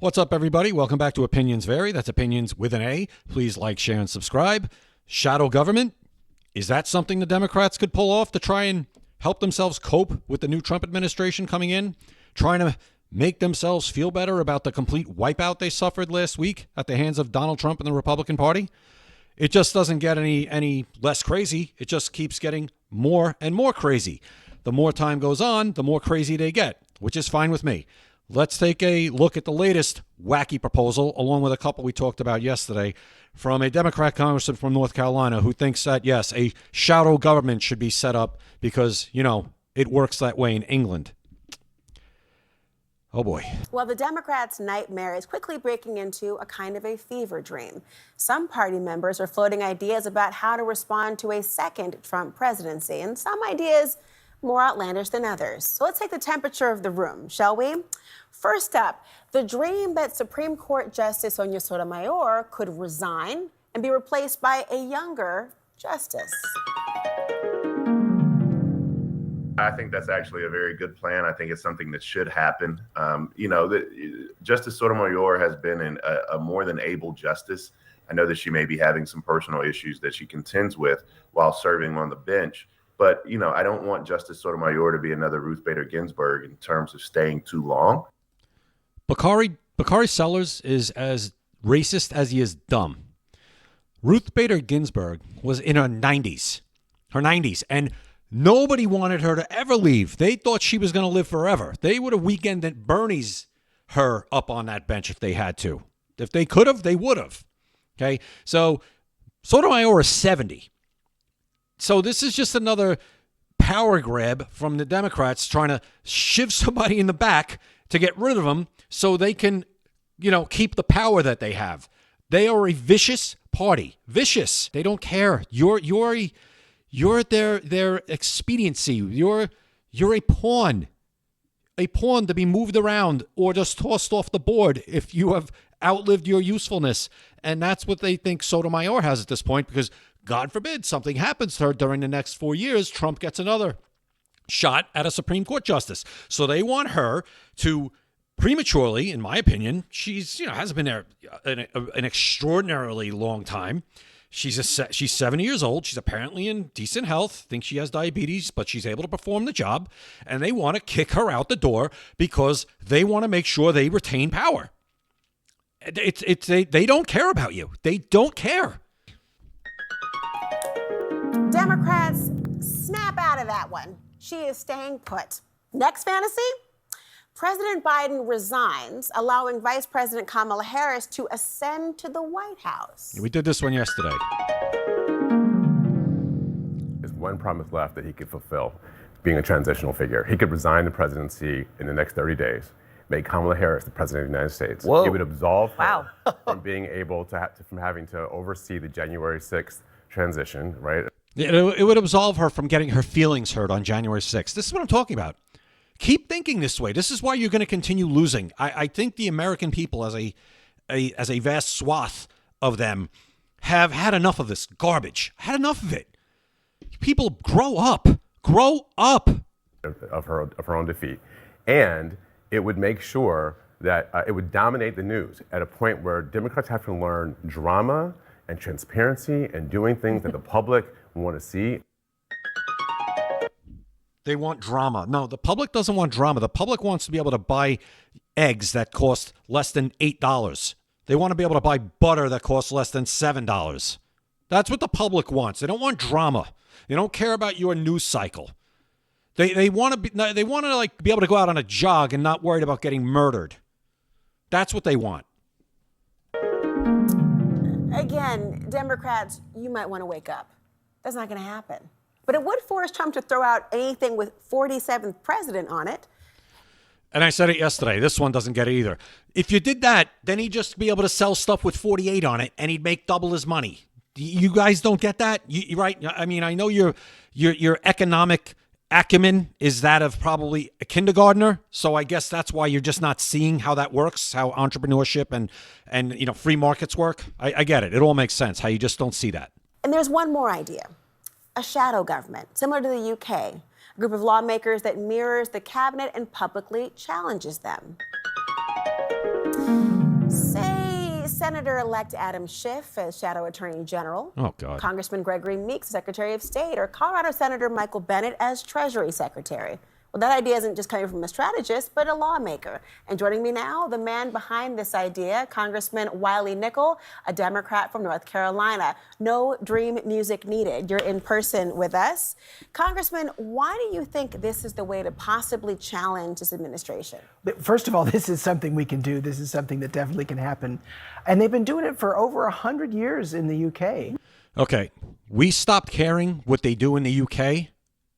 What's up, everybody? Welcome back to Opinions Vary. That's Opinions with an A. Please like, share, and subscribe. Shadow government. Is that something the Democrats could pull off to try and help themselves cope with the new Trump administration coming in? Trying to make themselves feel better about the complete wipeout they suffered last week at the hands of Donald Trump and the Republican Party? It just doesn't get any less crazy. It just keeps getting more and more crazy. The more time goes on, the more crazy they get, which is fine with me. Let's take a look at the latest wacky proposal, along with a couple we talked about yesterday, from a Democrat congressman from North Carolina who thinks that, yes, a shadow government should be set up because, it works that way in England. Oh, boy. Well, the Democrats' nightmare is quickly breaking into a kind of a fever dream. Some party members are floating ideas about how to respond to a second Trump presidency, and some ideas more outlandish than others. So let's take the temperature of the room, shall we? First up, the dream that Supreme Court Justice Sonia Sotomayor could resign and be replaced by a younger justice. I think that's actually a very good plan. I think it's something that should happen. Justice Sotomayor has been a more than able justice. I know that she may be having some personal issues that she contends with while serving on the bench. But, I don't want Justice Sotomayor to be another Ruth Bader Ginsburg in terms of staying too long. Bakari Sellers is as racist as he is dumb. Ruth Bader Ginsburg was in her 90s, and nobody wanted her to ever leave. They thought she was going to live forever. They would have weekend at Bernie's her up on that bench if they had to. If they could have, they would have. Okay, so Sotomayor is 70. So this is just another power grab from the Democrats trying to shiv somebody in the back to get rid of them so they can, keep the power that they have. They are a vicious party. Vicious. They don't care. You're their expediency. You're a pawn. A pawn to be moved around or just tossed off the board if you have outlived your usefulness. And that's what they think Sotomayor has at this point, because God forbid something happens to her during the next 4 years, Trump gets another shot at a Supreme Court justice. So they want her to prematurely, in my opinion, she's hasn't been there an extraordinarily long time. She's 70 years old. She's apparently in decent health. Thinks she has diabetes, but she's able to perform the job. And they want to kick her out the door because they want to make sure they retain power. They don't care about you. They don't care. Democrats, snap out of that one. She is staying put. Next fantasy? President Biden resigns, allowing Vice President Kamala Harris to ascend to the White House. We did this one yesterday. There's one promise left that he could fulfill, being a transitional figure. He could resign the presidency in the next 30 days, make Kamala Harris the president of the United States. Whoa. It would absolve her from being able to from having to oversee the January 6th transition, right? It would absolve her from getting her feelings hurt on January 6th. This is what I'm talking about. Keep thinking this way. This is why you're going to continue losing. I think the American people, as a vast swath of them, have had enough of this garbage. Had enough of it. People, grow up. Grow up. Of her own defeat. And it would make sure that it would dominate the news at a point where Democrats have to learn drama and transparency and doing things that the public want to see. They want drama. No, the public doesn't want drama. The public wants to be able to buy eggs that cost less than $8. They want to be able to buy butter that costs less than $7. That's what the public wants. They don't want drama. They don't care about your news cycle. They want to be able to go out on a jog and not worried about getting murdered. That's what they want. Again, Democrats, you might want to wake up. That's not going to happen. But it would force Trump to throw out anything with 47th president on it. And I said it yesterday. This one doesn't get it either. If you did that, then he'd just be able to sell stuff with 48 on it, and he'd make double his money. You guys don't get that? You right? I mean, I know your economic acumen is that of probably a kindergartner. So I guess that's why you're just not seeing how that works, how entrepreneurship and free markets work. I get it. It all makes sense how you just don't see that. And there's one more idea. A shadow government, similar to the UK, a group of lawmakers that mirrors the cabinet and publicly challenges them. Senator-elect Adam Schiff as Shadow Attorney General. Oh, God. Congressman Gregory Meeks, Secretary of State, or Colorado Senator Michael Bennet as Treasury Secretary. Well, that idea isn't just coming from a strategist, but a lawmaker. And joining me now, the man behind this idea, Congressman Wiley Nickel, a Democrat from North Carolina. No dream music needed. You're in person with us. Congressman, why do you think this is the way to possibly challenge this administration? First of all, this is something we can do. This is something that definitely can happen. And they've been doing it for over 100 years in the UK. Okay. We stopped caring what they do in the UK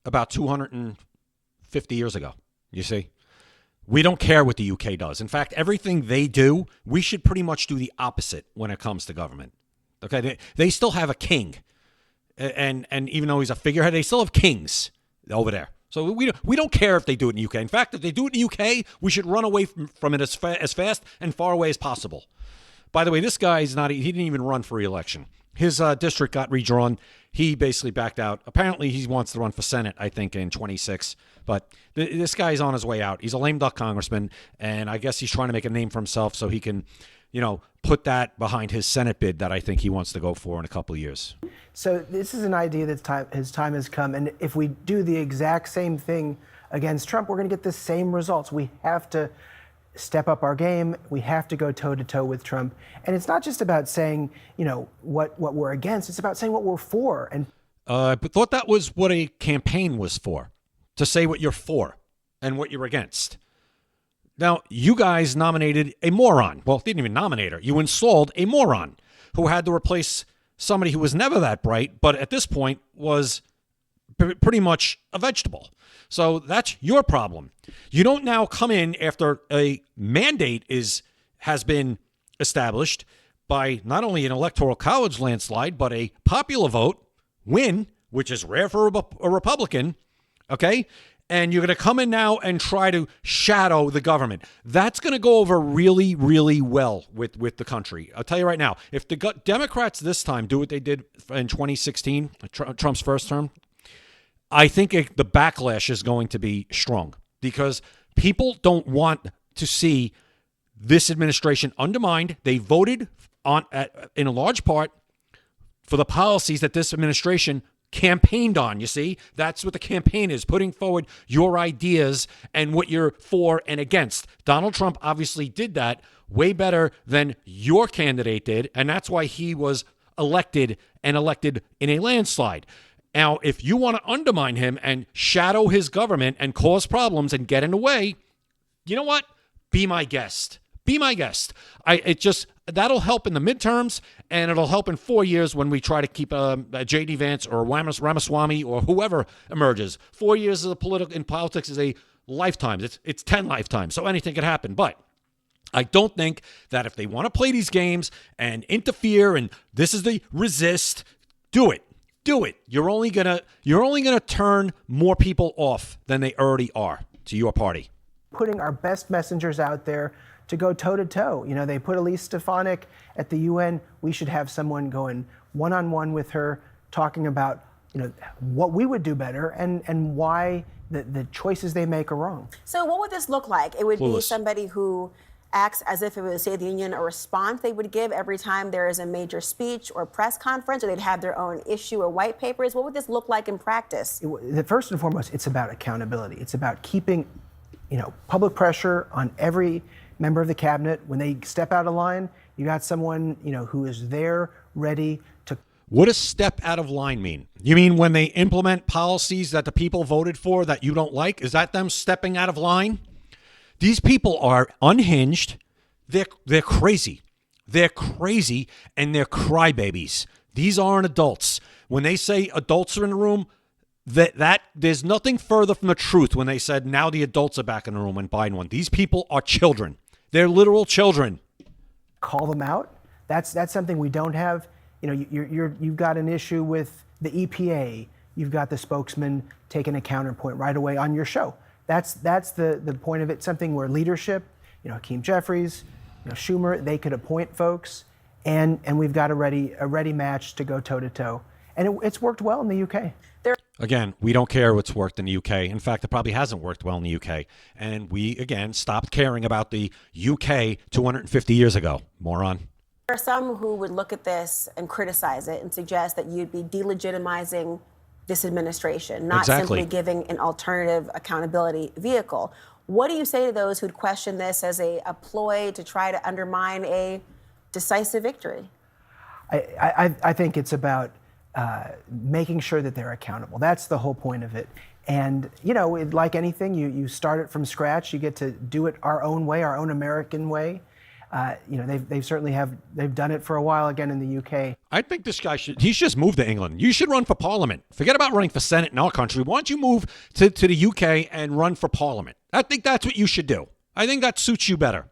about 250 years ago. You see, we don't care what the UK does. In fact, everything they do, we should pretty much do the opposite when it comes to government. Okay, they still have a king, and even though he's a figurehead, they still have kings over there. So we don't care if they do it in the UK. In fact, if they do it in the UK, we should run away from it as fast and far away as possible. By the way, this guy's not. He didn't even run for re-election. His district got redrawn. He basically backed out. Apparently, he wants to run for Senate, I think, in 26. But this guy's on his way out. He's a lame duck congressman, and I guess he's trying to make a name for himself so he can, put that behind his Senate bid that I think he wants to go for in a couple of years. So this is an idea that his time has come. And if we do the exact same thing against Trump, we're going to get the same results. We have to step up our game. We have to go toe-to-toe with Trump. And it's not just about saying, what we're against. It's about saying what we're for. And I thought that was what a campaign was for, to say what you're for and what you're against. Now, you guys nominated a moron. Well, didn't even nominate her. You installed a moron who had to replace somebody who was never that bright, but at this point was pretty much a vegetable. So that's your problem. You don't now come in after a mandate has been established by not only an electoral college landslide, but a popular vote win, which is rare for a Republican, okay? And you're going to come in now and try to shadow the government. That's going to go over really, really well with the country. I'll tell you right now, if the Democrats this time do what they did in 2016, Trump's first term, I think the backlash is going to be strong because people don't want to see this administration undermined. They voted in a large part for the policies that this administration campaigned on. You see, that's what the campaign is, putting forward your ideas and what you're for and against. Donald Trump obviously did that way better than your candidate did, and that's why he was elected in a landslide. Now, if you want to undermine him and shadow his government and cause problems and get in the way, you know what? Be my guest. Be my guest. That'll help in the midterms, and it'll help in 4 years when we try to keep J.D. Vance or Ramaswamy or whoever emerges. 4 years in politics is a lifetime. It's 10 lifetimes, so anything could happen. But I don't think that if they want to play these games and interfere, and this is the resist, do it. Do it. You're only gonna turn more people off than they already are to your party. putting our best messengers out there to go toe-to-toe. They put Elise Stefanik at the UN. We should have someone going one-on-one with her, talking about what we would do better and why the choices they make are wrong. So what would this look like? It would be somebody who acts as if it was a State of the Union, a response they would give every time there is a major speech or press conference, or they'd have their own issue or white papers. What would this look like in practice? First and foremost, it's about accountability. It's about keeping public pressure on every member of the cabinet. When they step out of line, you got someone who is there ready to. What does step out of line mean? You mean when they implement policies that the people voted for that you don't like? Is that them stepping out of line? These people are unhinged. They're crazy. They're crazy, and they're crybabies. These aren't adults. When they say adults are in the room, that there's nothing further from the truth when they said now the adults are back in the room when Biden won. These people are children. They're literal children. Call them out. That's something we don't have. You've got an issue with the EPA. You've got the spokesman taking a counterpoint right away on your show. That's the point of it. Something where leadership, Hakeem Jeffries, Schumer, they could appoint folks, and we've got a ready match to go toe to toe, and it's worked well in the UK. Again, we don't care what's worked in the UK. In fact, it probably hasn't worked well in the UK, and we again stopped caring about the UK 250 years ago. Moron. There are some who would look at this and criticize it and suggest that you'd be delegitimizing this administration, not Exactly. simply giving an alternative accountability vehicle. What do you say to those who'd question this as a ploy to try to undermine a decisive victory? I think it's about making sure that they're accountable. That's the whole point of it. And, like anything, you start it from scratch. You get to do it our own way, our own American way. They've certainly they've done it for a while again in the UK. I think this guy he should just move to England. You should run for parliament. Forget about running for Senate in our country. Why don't you move to the UK and run for parliament? I think that's what you should do. I think that suits you better.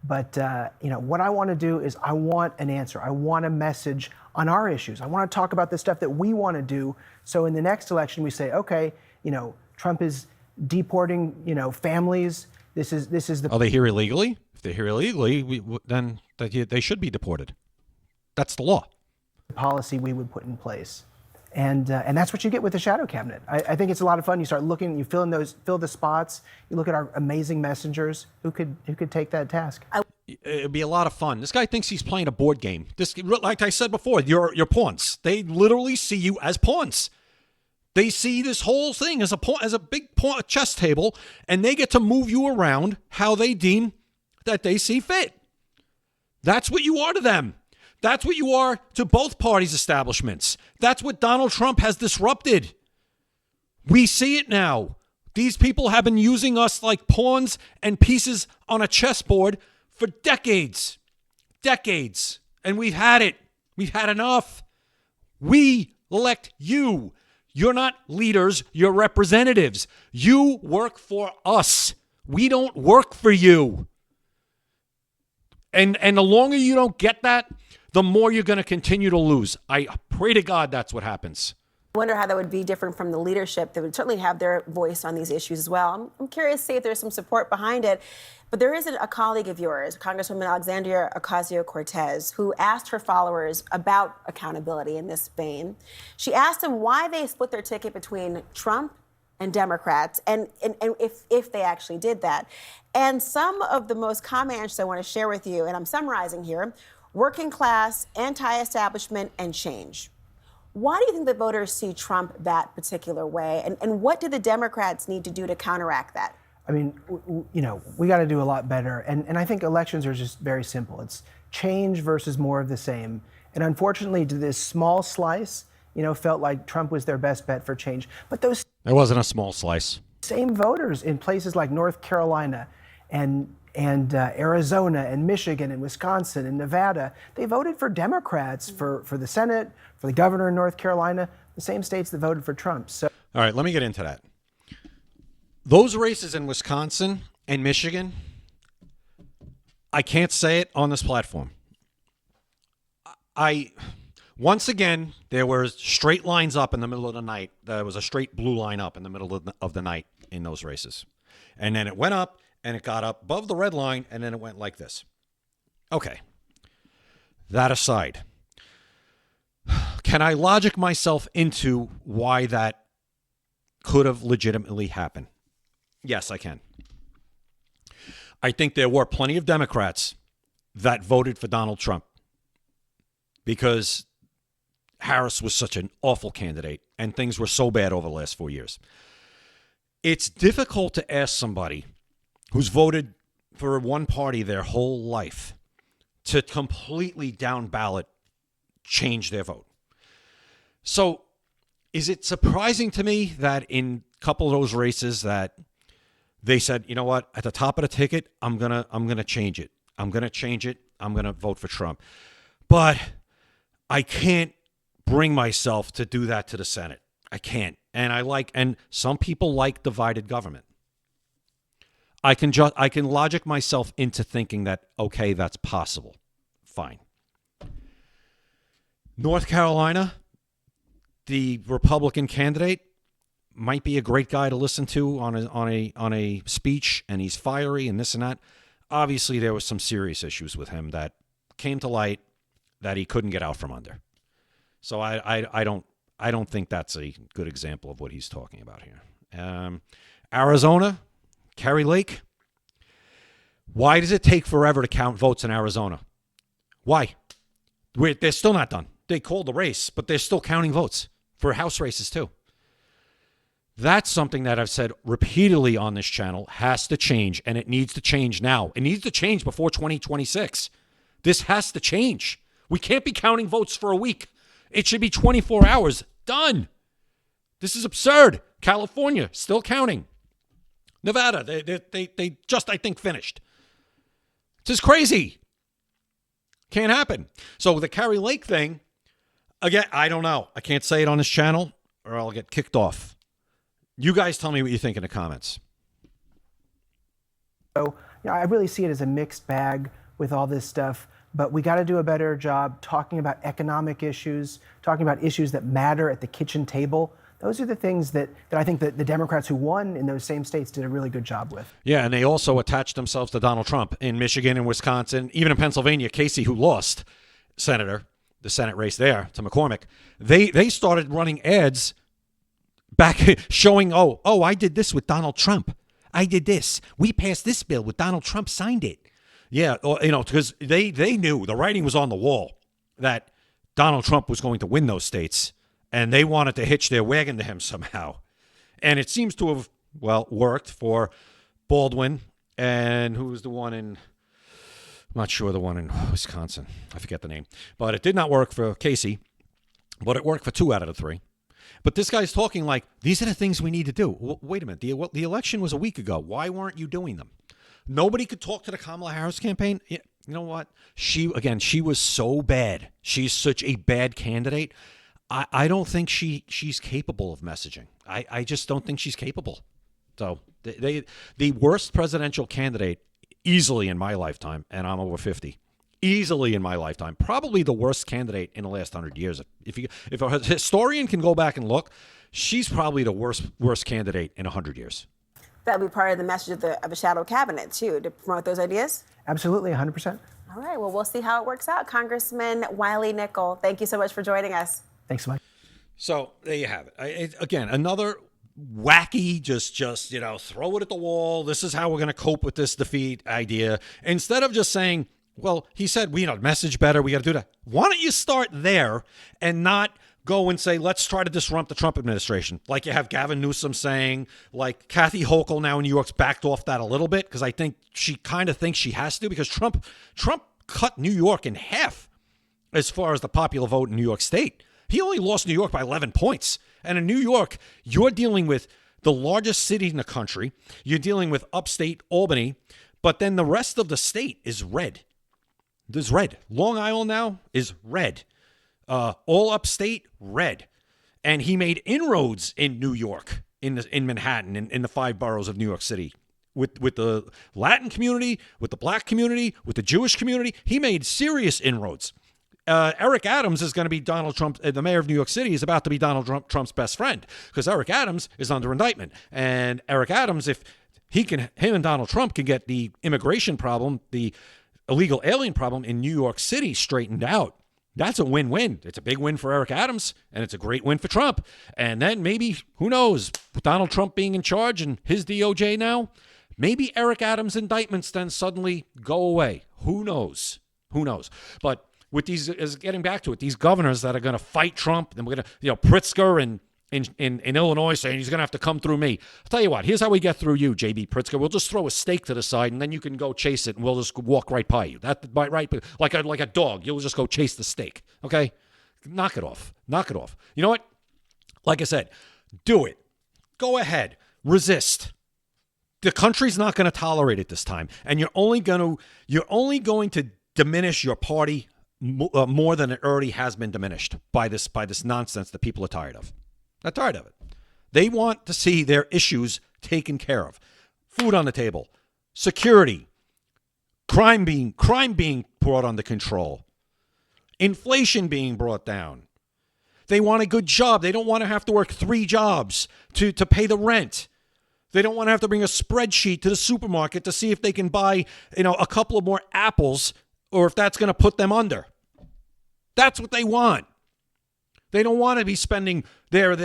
But, what I want to do is I want an answer. I want a message on our issues. I want to talk about the stuff that we want to do. So in the next election, we say, okay, Trump is deporting, families. This is the. Are they here illegally? If they're here illegally, then they should be deported. That's the law. Policy we would put in place. And that's what you get with the shadow cabinet. I think it's a lot of fun. You start looking, you fill the spots. You look at our amazing messengers who could take that task. It'd be a lot of fun. This guy thinks he's playing a board game. Like I said before, you're pawns. They literally see you as pawns. They see this whole thing as a big pawn, chess table, and they get to move you around how they deem that they see fit. That's what you are to them. That's what you are to both parties' establishments. That's what Donald Trump has disrupted. We see it now. These people have been using us like pawns and pieces on a chessboard for decades. Decades. And we've had it. We've had enough. We elect you. You're not leaders. You're representatives. You work for us. We don't work for you. And the longer you don't get that, the more you're going to continue to lose. I pray to God that's what happens. I wonder how that would be different from the leadership that would certainly have their voice on these issues as well. I'm curious to see if there's some support behind it. But there is a colleague of yours, Congresswoman Alexandria Ocasio-Cortez, who asked her followers about accountability in this vein. She asked them why they split their ticket between Trump and Democrats, and if they actually did that. And some of the most common answers I want to share with you, and I'm summarizing here: working class, anti-establishment, and change. Why do you think the voters see Trump that particular way? And what do the Democrats need to do to counteract that? I mean, we got to do a lot better. And I think elections are just very simple. It's change versus more of the same. And unfortunately, to this small slice, felt like Trump was their best bet for change. But those It wasn't a small slice. same voters in places like North Carolina and Arizona and Michigan and Wisconsin and Nevada, they voted for Democrats for the Senate, for the governor in North Carolina, the same states that voted for Trump. So, all right, let me get into that. Those races in Wisconsin and Michigan, I can't say it on this platform. Once again, there were straight lines up in the middle of the night. There was a straight blue line up in the middle of the night in those races. And then it went up, and it got up above the red line, and then it went like this. Okay. That aside, can I logic myself into why that could have legitimately happened? Yes, I can. I think there were plenty of Democrats that voted for Donald Trump because Harris was such an awful candidate and things were so bad over the last 4 years. It's difficult to ask somebody who's voted for one party their whole life to completely down ballot change their vote. So is it surprising to me that in a couple of those races that they said, you know what, at the top of the ticket, I'm gonna change it. I'm gonna change it. I'm gonna vote for Trump. But I can't bring myself to do that to the Senate. I can't. And some people like divided government. I can logic myself into thinking that, okay, that's possible. Fine. North Carolina, the Republican candidate might be a great guy to listen to on a speech, and he's fiery and this and that. Obviously, there was some serious issues with him that came to light that he couldn't get out from under. So I don't think that's a good example of what he's talking about here. Arizona, Kerry Lake. Why does it take forever to count votes in Arizona? Why? They're still not done. They called the race, but they're still counting votes for House races too. That's something that I've said repeatedly on this channel has to change, and it needs to change now. It needs to change before 2026. This has to change. We can't be counting votes for a week. It should be 24 hours. Done. This is absurd. California, still counting. Nevada, they just, I think, finished. This is crazy. Can't happen. So the Carrie Lake thing, again, I don't know. I can't say it on this channel or I'll get kicked off. You guys tell me what you think in the comments. So, I really see it as a mixed bag with all this stuff, but we got to do a better job talking about economic issues, talking about issues that matter at the kitchen table. Those are the things that I think that the Democrats who won in those same states did a really good job with. Yeah, and they also attached themselves to Donald Trump in Michigan and Wisconsin, even in Pennsylvania. Casey, who lost the Senate race there to McCormick, they started running ads back showing, oh, I did this with Donald Trump. I did this. We passed this bill with Donald Trump signed it. Yeah, because they knew the writing was on the wall that Donald Trump was going to win those states. And they wanted to hitch their wagon to him somehow. And it seems to have, worked for Baldwin and who was the one in, I'm not sure, the one in Wisconsin. I forget the name. But it did not work for Casey, but it worked for 2 out of the 3. But this guy's talking like, these are the things we need to do. Well, wait a minute. The election was a week ago. Why weren't you doing them? Nobody could talk to the Kamala Harris campaign. You know what? She was so bad. She's such a bad candidate. I don't think she's capable of messaging. I just don't think she's capable. So the worst presidential candidate easily in my lifetime, and I'm over 50, easily in my lifetime, probably the worst candidate in the last 100 years. If a historian can go back and look, she's probably the worst candidate in 100 years. That would be part of the message of the shadow cabinet, too, to promote those ideas? Absolutely, 100%. All right, well, we'll see how it works out. Congressman Wiley Nickel, thank you so much for joining us. Thanks so much. So there you have it. Again, another wacky, just throw it at the wall. This is how we're going to cope with this defeat idea. Instead of just saying, well, he said, message better. We got to do that. Why don't you start there and not go and say, let's try to disrupt the Trump administration? Like you have Gavin Newsom saying, like Kathy Hochul now in New York's backed off that a little bit because I think she kind of thinks she has to because Trump cut New York in half as far as the popular vote in New York State. He only lost New York by 11 points. And in New York, you're dealing with the largest city in the country. You're dealing with upstate Albany. But then the rest of the state is red. There's red. Long Island now is red. All upstate, red. And he made inroads in New York, in Manhattan, in the 5 boroughs of New York City. With the Latin community, with the black community, with the Jewish community. He made serious inroads. Eric Adams is going to be Donald Trump. The mayor of New York City is about to be Donald Trump's best friend because Eric Adams is under indictment. And Eric Adams, if him and Donald Trump can get the immigration problem, the illegal alien problem in New York City straightened out, that's a win-win. It's a big win for Eric Adams, and it's a great win for Trump. And then maybe, who knows, with Donald Trump being in charge and his DOJ now, maybe Eric Adams' indictments then suddenly go away. Who knows? But with these, getting back to it, these governors that are going to fight Trump, and we're going to, Pritzker in Illinois saying he's going to have to come through me. I'll tell you what, here's how we get through you, J.B. Pritzker. We'll just throw a stake to the side, and then you can go chase it, and we'll just walk right by you. That right, like a dog, you'll just go chase the stake. Okay, knock it off. You know what? Like I said, do it. Go ahead, resist. The country's not going to tolerate it this time, and you're only going to diminish your party more than it already has been diminished by this nonsense that people are tired of. They're tired of it. They want to see their issues taken care of. Food on the table, security, crime being brought under control, inflation being brought down. They want a good job. They don't want to have to work 3 jobs to pay the rent. They don't want to have to bring a spreadsheet to the supermarket to see if they can buy, a couple of more apples or if that's going to put them under. That's what they want. They don't want to be spending their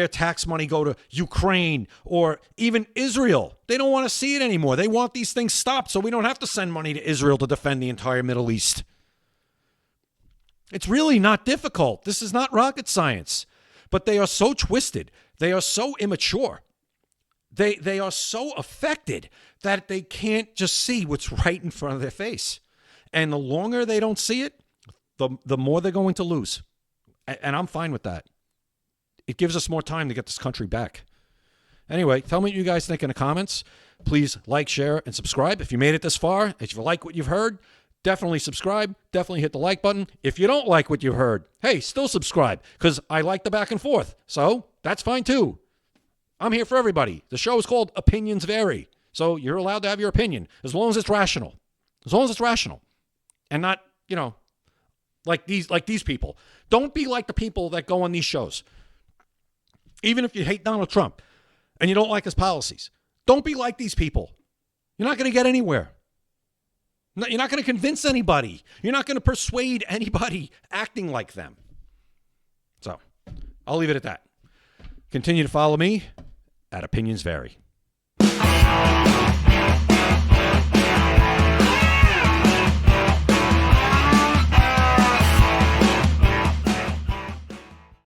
tax money go to Ukraine or even Israel. They don't want to see it anymore. They want these things stopped so we don't have to send money to Israel to defend the entire Middle East. It's really not difficult. This is not rocket science. But they are so twisted. They are so immature. They are so affected that they can't just see what's right in front of their face. And the longer they don't see it, the more they're going to lose. And I'm fine with that. It gives us more time to get this country back. Anyway, tell me what you guys think in the comments. Please like, share, and subscribe. If you made it this far, if you like what you've heard, definitely subscribe. Definitely hit the like button. If you don't like what you heard, hey, still subscribe, because I like the back and forth. So that's fine too. I'm here for everybody. The show is called Opinions Vary. So you're allowed to have your opinion as long as it's rational. As long as it's rational. And not, like these people. Don't be like the people that go on these shows. Even if you hate Donald Trump and you don't like his policies, don't be like these people. You're not going to get anywhere. You're not going to convince anybody. You're not going to persuade anybody acting like them. So I'll leave it at that. Continue to follow me at Opinions Vary.